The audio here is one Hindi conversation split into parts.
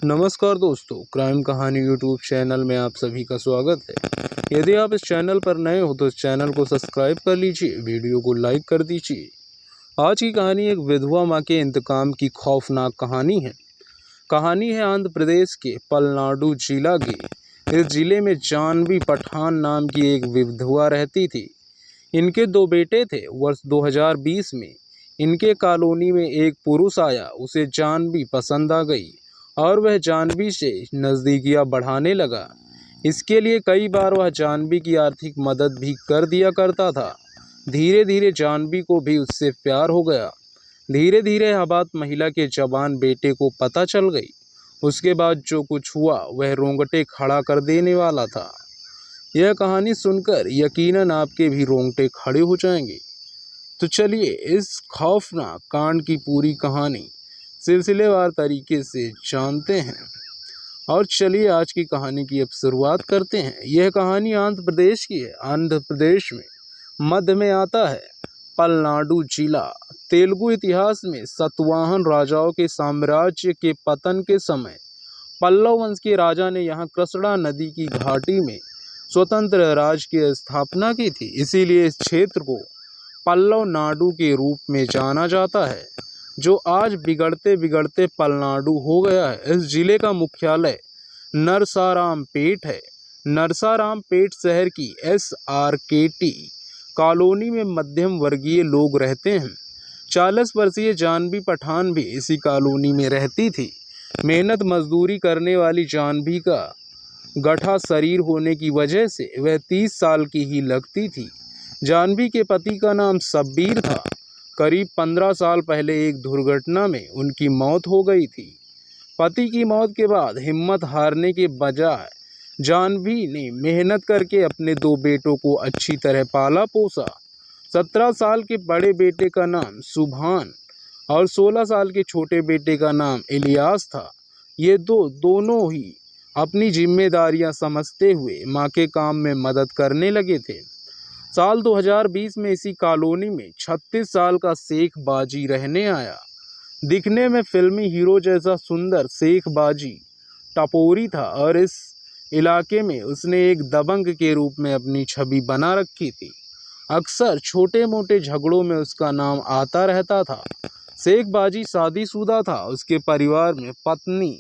नमस्कार दोस्तों, क्राइम कहानी यूट्यूब चैनल में आप सभी का स्वागत है। यदि आप इस चैनल पर नए हो तो इस चैनल को सब्सक्राइब कर लीजिए, वीडियो को लाइक कर दीजिए। आज की कहानी एक विधवा मां के इंतकाम की खौफनाक कहानी है। कहानी है आंध्र प्रदेश के पलनाडु जिला की। इस जिले में जानवी पठान नाम की एक विधवा रहती थी। इनके 2 बेटे थे। वर्ष 2020 में इनके कॉलोनी में एक पुरुष आया। उसे जानवी पसंद आ गई और वह जानवी से नज़दीकियां बढ़ाने लगा। इसके लिए कई बार वह जानवी की आर्थिक मदद भी कर दिया करता था। धीरे धीरे जानवी को भी उससे प्यार हो गया। धीरे धीरे यह बात महिला के जवान बेटे को पता चल गई। उसके बाद जो कुछ हुआ वह रोंगटे खड़ा कर देने वाला था। यह कहानी सुनकर यकीनन आपके भी रोंगटे खड़े हो जाएंगे। तो चलिए इस खौफनाक कांड की पूरी कहानी सिलसिलेवार तरीके से जानते हैं। और चलिए आज की कहानी की अब शुरुआत करते हैं। यह कहानी आंध्र प्रदेश की है। आंध्र प्रदेश में मध्य में आता है पलनाडु जिला। तेलुगु इतिहास में सातवाहन राजाओं के साम्राज्य के पतन के समय पल्लव वंश के राजा ने यहाँ कृष्णा नदी की घाटी में स्वतंत्र राज्य की स्थापना की थी। इसीलिए इस क्षेत्र को पल्लव नाडु के रूप में जाना जाता है, जो आज बिगड़ते बिगड़ते पलनाडु हो गया है। इस जिले का मुख्यालय नरसारामपेट है। नरसारामपेट शहर की SRKT कॉलोनी में मध्यम वर्गीय लोग रहते हैं। 40 वर्षीय जानवी पठान भी इसी कॉलोनी में रहती थी। मेहनत मजदूरी करने वाली जानवी का गठा शरीर होने की वजह से वह 30 साल की ही लगती थी। जानवी के पति का नाम शब्बीर था। करीब 15 साल पहले एक दुर्घटना में उनकी मौत हो गई थी। पति की मौत के बाद हिम्मत हारने के बजाय जानवी ने मेहनत करके अपने 2 बेटों को अच्छी तरह पाला पोसा। 17 साल के बड़े बेटे का नाम सुभान और 16 साल के छोटे बेटे का नाम इलियास था। ये दोनों ही अपनी जिम्मेदारियां समझते हुए माँ के काम में मदद करने लगे थे। साल 2020 में इसी कॉलोनी में 36 साल का शेख बाजी रहने आया। दिखने में फिल्मी हीरो जैसा सुंदर शेख बाजी टपोरी था और इस इलाके में उसने एक दबंग के रूप में अपनी छवि बना रखी थी। अक्सर छोटे मोटे झगड़ों में उसका नाम आता रहता था। शेख बाजी शादीशुदा था। उसके परिवार में पत्नी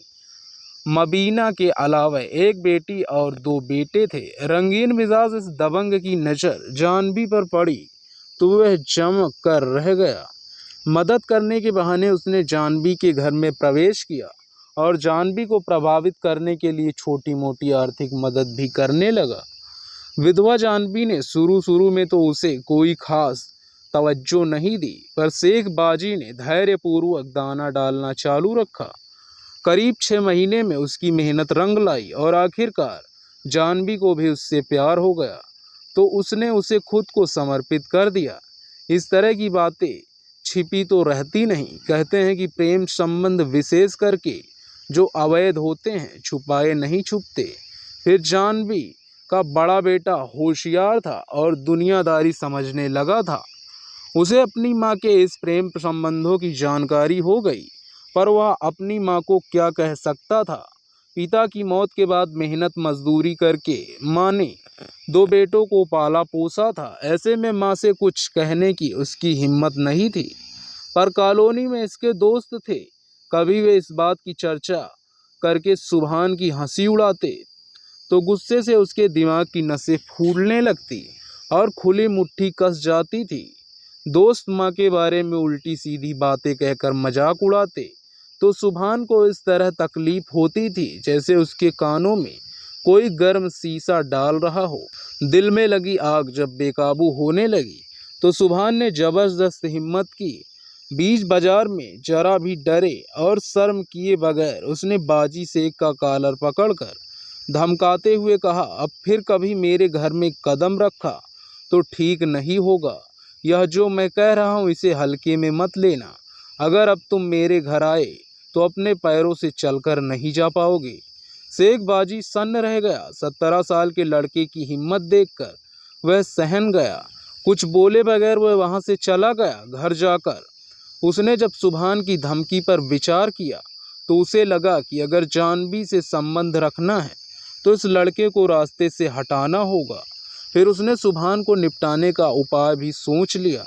मबीना के अलावा एक बेटी और 2 बेटे थे। रंगीन मिजाज इस दबंग की नज़र जानवी पर पड़ी तो वह चमक कर रह गया। मदद करने के बहाने उसने जानवी के घर में प्रवेश किया और जानवी को प्रभावित करने के लिए छोटी मोटी आर्थिक मदद भी करने लगा। विधवा जानवी ने शुरू में तो उसे कोई खास तवज्जो नहीं दी, पर शेख बाजी ने धैर्यपूर्वक दाना डालना चालू रखा। करीब 6 महीने में उसकी मेहनत रंग लाई और आखिरकार जानवी को भी उससे प्यार हो गया तो उसने उसे खुद को समर्पित कर दिया। इस तरह की बातें छिपी तो रहती नहीं। कहते हैं कि प्रेम संबंध विशेष करके जो अवैध होते हैं छुपाए नहीं छुपते। फिर जानवी का बड़ा बेटा होशियार था और दुनियादारी समझने लगा था। उसे अपनी माँ के इस प्रेम संबंधों की जानकारी हो गई, पर वह अपनी माँ को क्या कह सकता था। पिता की मौत के बाद मेहनत मजदूरी करके माँ ने 2 बेटों को पाला पोसा था। ऐसे में माँ से कुछ कहने की उसकी हिम्मत नहीं थी। पर कॉलोनी में इसके दोस्त थे। कभी वे इस बात की चर्चा करके सुभान की हंसी उड़ाते तो गुस्से से उसके दिमाग की नसें फूलने लगती और खुली मुट्ठी कस जाती थी। दोस्त माँ के बारे में उल्टी सीधी बातें कहकर मजाक उड़ाते तो सुभान को इस तरह तकलीफ होती थी जैसे उसके कानों में कोई गर्म शीशा डाल रहा हो। दिल में लगी आग जब बेकाबू होने लगी तो सुभान ने जबरदस्त हिम्मत की। बीच बाजार में जरा भी डरे और शर्म किए बगैर उसने बाजी शेख का कॉलर पकड़कर धमकाते हुए कहा, अब फिर कभी मेरे घर में कदम रखा तो ठीक नहीं होगा। यह जो मैं कह रहा हूँ इसे हल्के में मत लेना। अगर अब तुम मेरे घर आए तो अपने पैरों से चलकर नहीं जा पाओगे। शेख बाजी सन्न रह गया। 17 साल के लड़के की हिम्मत देखकर वह सहन गया। कुछ बोले बगैर वह वहां से चला गया। घर जाकर उसने जब सुभान की धमकी पर विचार किया तो उसे लगा कि अगर जानवी से संबंध रखना है तो इस लड़के को रास्ते से हटाना होगा। फिर उसने सुभान को निपटाने का उपाय भी सोच लिया।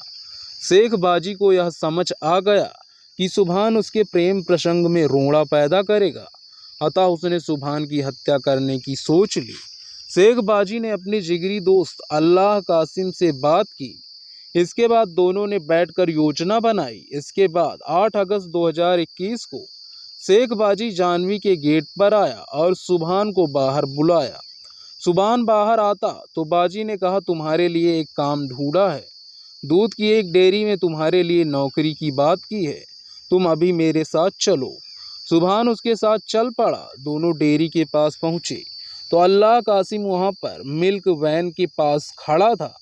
शेख बाजी को यह समझ आ गया कि सुभान उसके प्रेम प्रसंग में रोड़ा पैदा करेगा, अतः उसने सुभान की हत्या करने की सोच ली। शेख बाजी ने अपनी जिगरी दोस्त अल्लाह कासिम से बात की। इसके बाद दोनों ने बैठकर योजना बनाई। इसके बाद 8 अगस्त 2021 को शेख बाजी जानवी के गेट पर आया और सुभान को बाहर बुलाया। सुभान बाहर आता तो बाजी ने कहा, तुम्हारे लिए एक काम ढूंढा है। दूध की एक डेयरी में तुम्हारे लिए नौकरी की बात की है, तुम अभी मेरे साथ चलो। सुभान उसके साथ चल पड़ा। दोनों डेयरी के पास पहुंचे तो अल्लाह कासिम वहां पर मिल्क वैन के पास खड़ा था।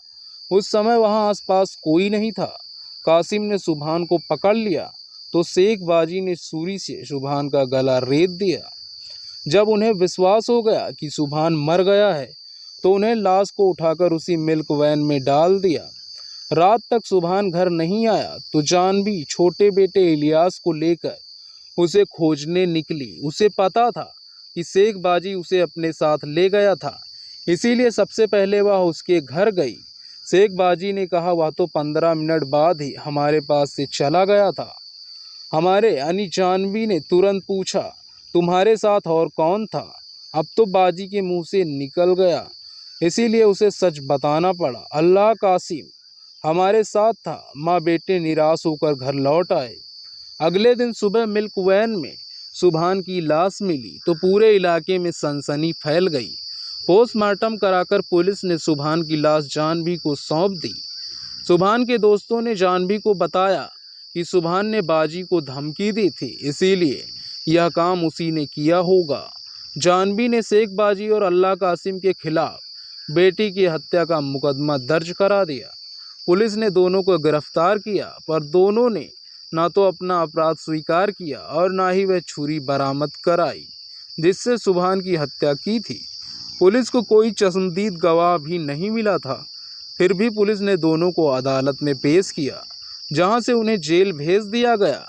उस समय वहां आसपास कोई नहीं था। कासिम ने सुभान को पकड़ लिया तो शेख बाजी ने छुरी से सुभान का गला रेत दिया। जब उन्हें विश्वास हो गया कि सुभान मर गया है तो उन्हें लाश को उठाकर उसी मिल्क वैन में डाल दिया। रात तक सुभान घर नहीं आया तो जानवी छोटे बेटे इलियास को लेकर उसे खोजने निकली। उसे पता था कि शेख बाजी उसे अपने साथ ले गया था, इसीलिए सबसे पहले वह उसके घर गई। शेख बाजी ने कहा, वह तो 15 मिनट बाद ही हमारे पास से चला गया था। हमारे यानी जानवी ने तुरंत पूछा, तुम्हारे साथ और कौन था? अब तो बाजी के मुंह से निकल गया, इसीलिए उसे सच बताना पड़ा। अल्लाह कासिम हमारे साथ था। माँ बेटे निराश होकर घर लौट आए। अगले दिन सुबह मिल्क वैन में सुभान की लाश मिली तो पूरे इलाके में सनसनी फैल गई। पोस्टमार्टम कराकर पुलिस ने सुभान की लाश जानवी को सौंप दी। सुभान के दोस्तों ने जानवी को बताया कि सुभान ने बाजी को धमकी दी थी, इसीलिए यह काम उसी ने किया होगा। जानवी ने शेख बाजी और अल्लाह कासिम के खिलाफ बेटी की हत्या का मुकदमा दर्ज करा दिया। पुलिस ने दोनों को गिरफ्तार किया, पर दोनों ने ना तो अपना अपराध स्वीकार किया और ना ही वह छुरी बरामद कराई जिससे सुभान की हत्या की थी। पुलिस को कोई चश्मदीद गवाह भी नहीं मिला था। फिर भी पुलिस ने दोनों को अदालत में पेश किया, जहां से उन्हें जेल भेज दिया गया।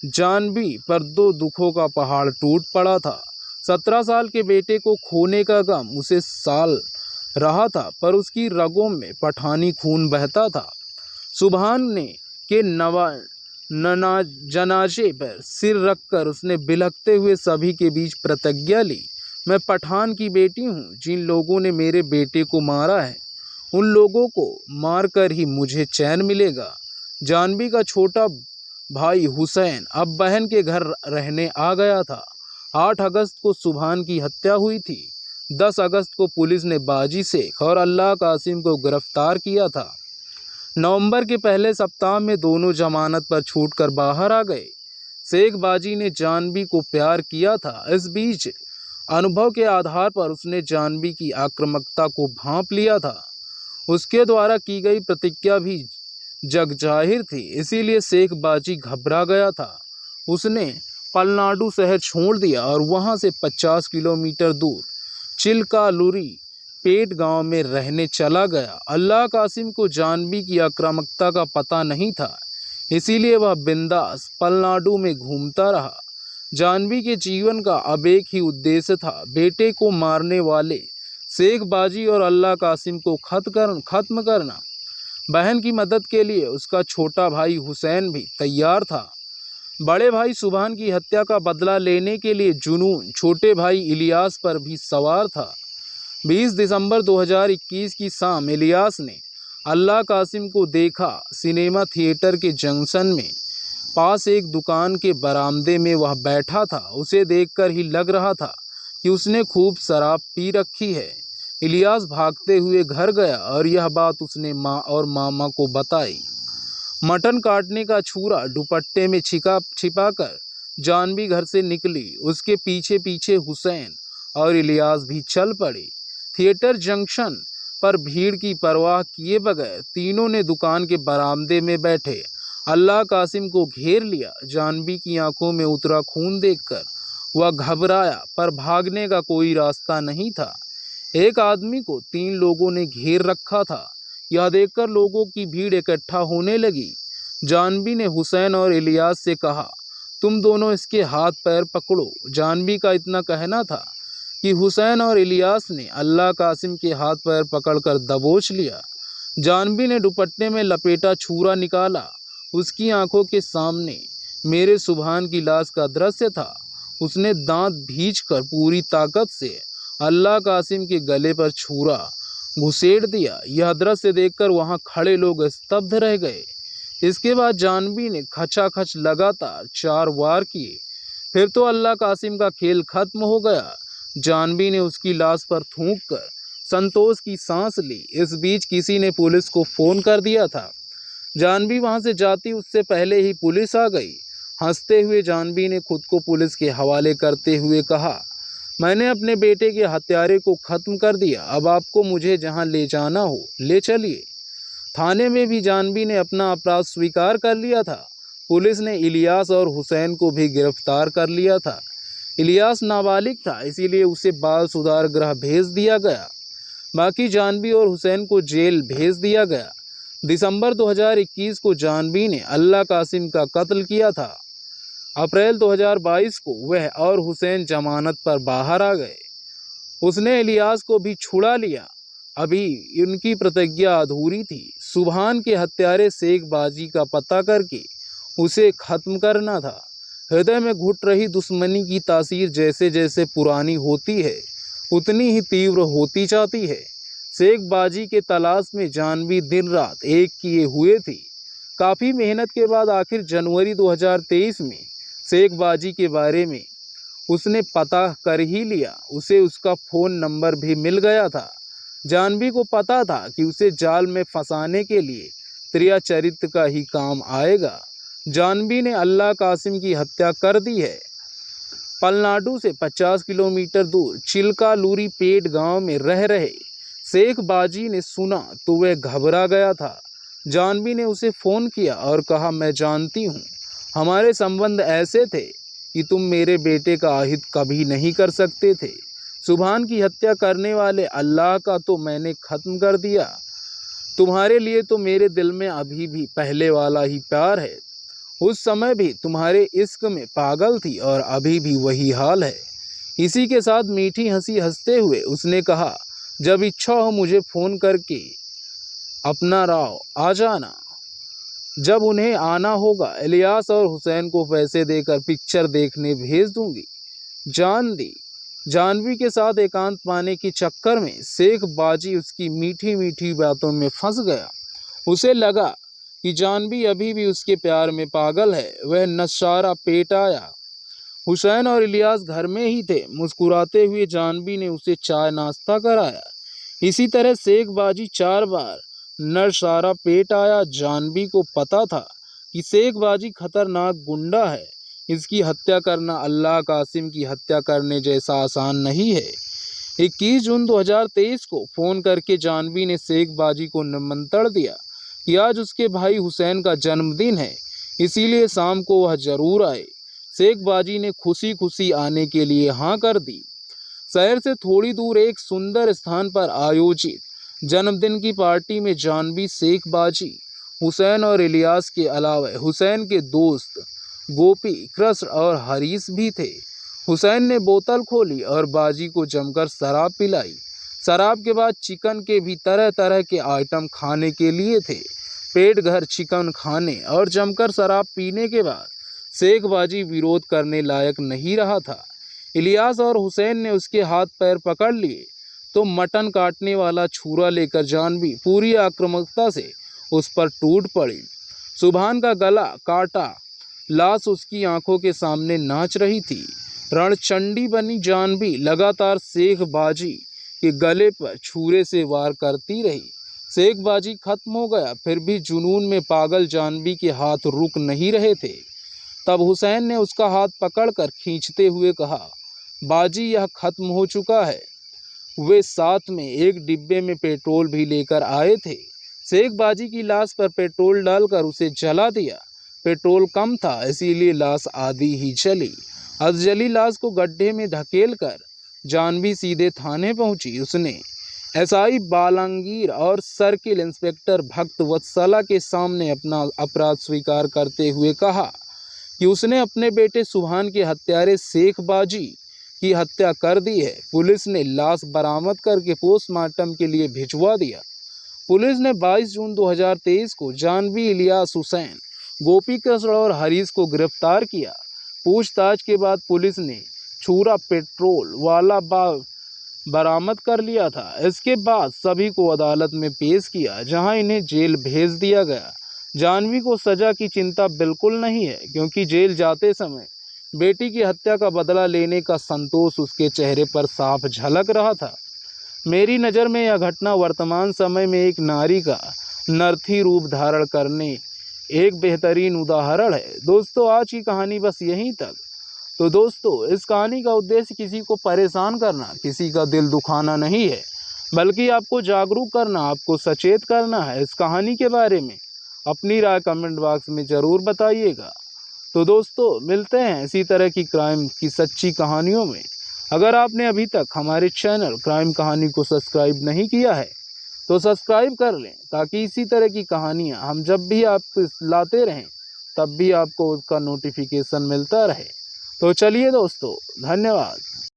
जानवी पर 2 दुखों का पहाड़ टूट पड़ा था। 17 साल के बेटे को खोने का गम उसे साल रहा था, पर उसकी रगों में पठानी खून बहता था। सुभान ने के जनाजे पर सिर रखकर उसने बिलखते हुए सभी के बीच प्रतिज्ञा ली, मैं पठान की बेटी हूँ। जिन लोगों ने मेरे बेटे को मारा है उन लोगों को मारकर ही मुझे चैन मिलेगा। जानवी का छोटा भाई हुसैन अब बहन के घर रहने आ गया था। 8 अगस्त को सुभान की हत्या हुई थी। 10 अगस्त को पुलिस ने बाजी शेख और अल्लाह कासिम को गिरफ्तार किया था। नवंबर के पहले सप्ताह में दोनों जमानत पर छूटकर बाहर आ गए। शेख बाजी ने जानवी को प्यार किया था। इस बीच अनुभव के आधार पर उसने जानवी की आक्रामकता को भांप लिया था। उसके द्वारा की गई प्रतिज्ञा भी जग जाहिर थी, इसीलिए शेख बाजी घबरा गया था। उसने पलनाडु शहर छोड़ दिया और वहां से 50 किलोमीटर दूर चिलकालुरी पेट गांव में रहने चला गया। अल्लाह कासिम को जानवी की आक्रामकता का पता नहीं था, इसीलिए वह बिंदास पलनाडु में घूमता रहा। जानवी के जीवन का अब एक ही उद्देश्य था, बेटे को मारने वाले शेख बाजी और अल्लाह कासिम को खत्म करना। बहन की मदद के लिए उसका छोटा भाई हुसैन भी तैयार था। बड़े भाई सुभान की हत्या का बदला लेने के लिए जुनून छोटे भाई इलियास पर भी सवार था। 20 दिसंबर 2021 की शाम इलियास ने अल्लाह कासिम को देखा। सिनेमा थिएटर के जंक्शन में पास एक दुकान के बरामदे में वह बैठा था। उसे देखकर ही लग रहा था कि उसने खूब शराब पी रखी है। इलियास भागते हुए घर गया और यह बात उसने माँ और मामा को बताई। मटन काटने का छुरा दुपट्टे में छिपाकर जानवी घर से निकली। उसके पीछे पीछे हुसैन और इलियास भी चल पड़े। थिएटर जंक्शन पर भीड़ की परवाह किए बगैर तीनों ने दुकान के बरामदे में बैठे अल्लाह कासिम को घेर लिया। जानवी की आंखों में उतरा खून देखकर वह घबराया, पर भागने का कोई रास्ता नहीं था। एक आदमी को 3 लोगों ने घेर रखा था। यह देखकर लोगों की भीड़ इकट्ठा होने लगी। जानवी ने हुसैन और इलियास से कहा, तुम दोनों इसके हाथ पैर पकड़ो। जानवी का इतना कहना था कि हुसैन और इलियास ने अल्लाह कासिम के हाथ पैर पकड़कर दबोच लिया। जानवी ने दुपट्टे में लपेटा छुरा निकाला। उसकी आंखों के सामने मेरे सुभान की लाश का दृश्य था। उसने दांत भींचकर पूरी ताकत से अल्लाह कासिम के गले पर छुरा घुसेड़ दिया। यह दृश्य देखकर वहां खड़े लोग स्तब्ध रह गए। इसके बाद जानवी ने खचाखच लगातार 4 वार किए। फिर तो अल्लाह कासिम का खेल खत्म हो गया। जानवी ने उसकी लाश पर थूककर संतोष की सांस ली। इस बीच किसी ने पुलिस को फोन कर दिया था। जानवी वहां से जाती उससे पहले ही पुलिस आ गई। हंसते हुए जानवी ने खुद को पुलिस के हवाले करते हुए कहा, मैंने अपने बेटे के हत्यारे को खत्म कर दिया। अब आपको मुझे जहां ले जाना हो ले चलिए। थाने में भी जानवी ने अपना अपराध स्वीकार कर लिया था। पुलिस ने इलियास और हुसैन को भी गिरफ्तार कर लिया था। इलियास नाबालिग था, इसीलिए उसे बाल सुधार गृह भेज दिया गया। बाकी जानवी और हुसैन को जेल भेज दिया गया। दिसंबर 2021 को जानवी ने अल्लाह कासिम का कत्ल किया था। अप्रैल 2022 को वह और हुसैन जमानत पर बाहर आ गए। उसने इलियास को भी छुड़ा लिया। अभी उनकी प्रतिज्ञा अधूरी थी। सुभान के हत्यारे शेख बाजी का पता करके उसे खत्म करना था। हृदय में घुट रही दुश्मनी की तासीर जैसे जैसे पुरानी होती है उतनी ही तीव्र होती जाती है। शेख बाजी के तलाश में जानवी दिन रात एक किए हुए थी। काफ़ी मेहनत के बाद आखिर जनवरी 2023 में शेख बाजी के बारे में उसने पता कर ही लिया। उसे उसका फ़ोन नंबर भी मिल गया था। जानवी को पता था कि उसे जाल में फंसाने के लिए त्रिया चरित्र का ही काम आएगा। जानवी ने अल्लाह कासिम की हत्या कर दी है। पलनाडु से 50 किलोमीटर दूर चिल्कालूरी पेट गांव में रह रहे शेख बाजी ने सुना तो वह घबरा गया था। जानवी ने उसे फ़ोन किया और कहा, मैं जानती हूँ हमारे संबंध ऐसे थे कि तुम मेरे बेटे का अहित कभी नहीं कर सकते थे। सुभान की हत्या करने वाले अल्लाह का तो मैंने ख़त्म कर दिया। तुम्हारे लिए तो मेरे दिल में अभी भी पहले वाला ही प्यार है। उस समय भी तुम्हारे इश्क में पागल थी और अभी भी वही हाल है। इसी के साथ मीठी हंसी हंसते हुए उसने कहा, जब इच्छा हो मुझे फ़ोन करके अपना राव आ जाना। जब उन्हें आना होगा इलियास और हुसैन को पैसे देकर पिक्चर देखने भेज दूंगी। जान दी। जानवी के साथ एकांत पाने के चक्कर में शेख बाजी उसकी मीठी मीठी बातों में फंस गया। उसे लगा कि जानवी अभी भी उसके प्यार में पागल है। वह नशारा पेट आया। हुसैन और इलियास घर में ही थे। मुस्कुराते हुए जानवी ने उसे चाय नाश्ता कराया। इसी तरह शेख बाजी 4 बार नशारा पेट आया। जानवी को पता था कि शेख बाजी खतरनाक गुंडा है। इसकी हत्या करना अल्लाह कासिम की हत्या करने जैसा आसान नहीं है। 21 जून 2023 को फ़ोन करके जानवी ने शेख बाजी को निमंत्रण दिया कि आज उसके भाई हुसैन का जन्मदिन है, इसीलिए शाम को वह जरूर आए। शेख बाजी ने खुशी खुशी आने के लिए हाँ कर दी। शहर से थोड़ी दूर एक सुंदर स्थान पर आयोजित जन्मदिन की पार्टी में जानवी, शेख बाजी, हुसैन और इलियास के अलावा हुसैन के दोस्त गोपी, कृष्ण और हरीश भी थे। हुसैन ने बोतल खोली और बाजी को जमकर शराब पिलाई। शराब के बाद चिकन के भी तरह तरह के आइटम खाने के लिए थे। पेट भर चिकन खाने और जमकर शराब पीने के बाद शेख बाजी विरोध करने लायक नहीं रहा था। इलियास और हुसैन ने उसके हाथ पैर पकड़ लिए तो मटन काटने वाला छुरा लेकर जानवी पूरी आक्रामकता से उस पर टूट पड़ी। सुभान का गला काटा लाश उसकी आंखों के सामने नाच रही थी। रणचंडी बनी जानवी लगातार शेख बाजी के गले पर छुरे से वार करती रही। शेख बाजी खत्म हो गया, फिर भी जुनून में पागल जानवी के हाथ रुक नहीं रहे थे। तब हुसैन ने उसका हाथ पकड़कर खींचते हुए कहा, बाजी यह खत्म हो चुका है। वे साथ में एक डिब्बे में पेट्रोल भी लेकर आए थे। शेख बाजी की लाश पर पेट्रोल डालकर उसे जला दिया। पेट्रोल कम था, इसीलिए लाश आधी ही जली। अधजली लाश को गड्ढे में धकेल कर जानवी सीधे थाने पहुंची। उसने एसआई बालंगीर और सर्किल इंस्पेक्टर भक्त वत्सला के सामने अपना अपराध स्वीकार करते हुए कहा कि उसने अपने बेटे सुभान के हत्यारे शेख बाजी की हत्या कर दी है। पुलिस ने लाश बरामद करके पोस्टमार्टम के लिए भिजवा दिया। पुलिस ने 22 जून 2023 को जानवी, इलियास हुसैन, गोपी कृष्ण और हरीश को गिरफ्तार किया। पूछताछ के बाद पुलिस ने छुरा पेट्रोल वाला बरामद कर लिया था। इसके बाद सभी को अदालत में पेश किया, जहां इन्हें जेल भेज दिया गया। जानवी को सजा की चिंता बिल्कुल नहीं है, क्योंकि जेल जाते समय बेटी की हत्या का बदला लेने का संतोष उसके चेहरे पर साफ झलक रहा था। मेरी नज़र में यह घटना वर्तमान समय में एक नारी का नरथी रूप धारण करने एक बेहतरीन उदाहरण है। दोस्तों, आज की कहानी बस यहीं तक। तो दोस्तों, इस कहानी का उद्देश्य किसी को परेशान करना, किसी का दिल दुखाना नहीं है, बल्कि आपको जागरूक करना, आपको सचेत करना है। इस कहानी के बारे में अपनी राय कमेंट बॉक्स में ज़रूर बताइएगा। तो दोस्तों, मिलते हैं इसी तरह की क्राइम की सच्ची कहानियों में। अगर आपने अभी तक हमारे चैनल क्राइम कहानी को सब्सक्राइब नहीं किया है तो सब्सक्राइब कर लें, ताकि इसी तरह की कहानियाँ हम जब भी आप लाते रहें तब भी आपको उसका नोटिफिकेशन मिलता रहे। तो चलिए दोस्तों, धन्यवाद।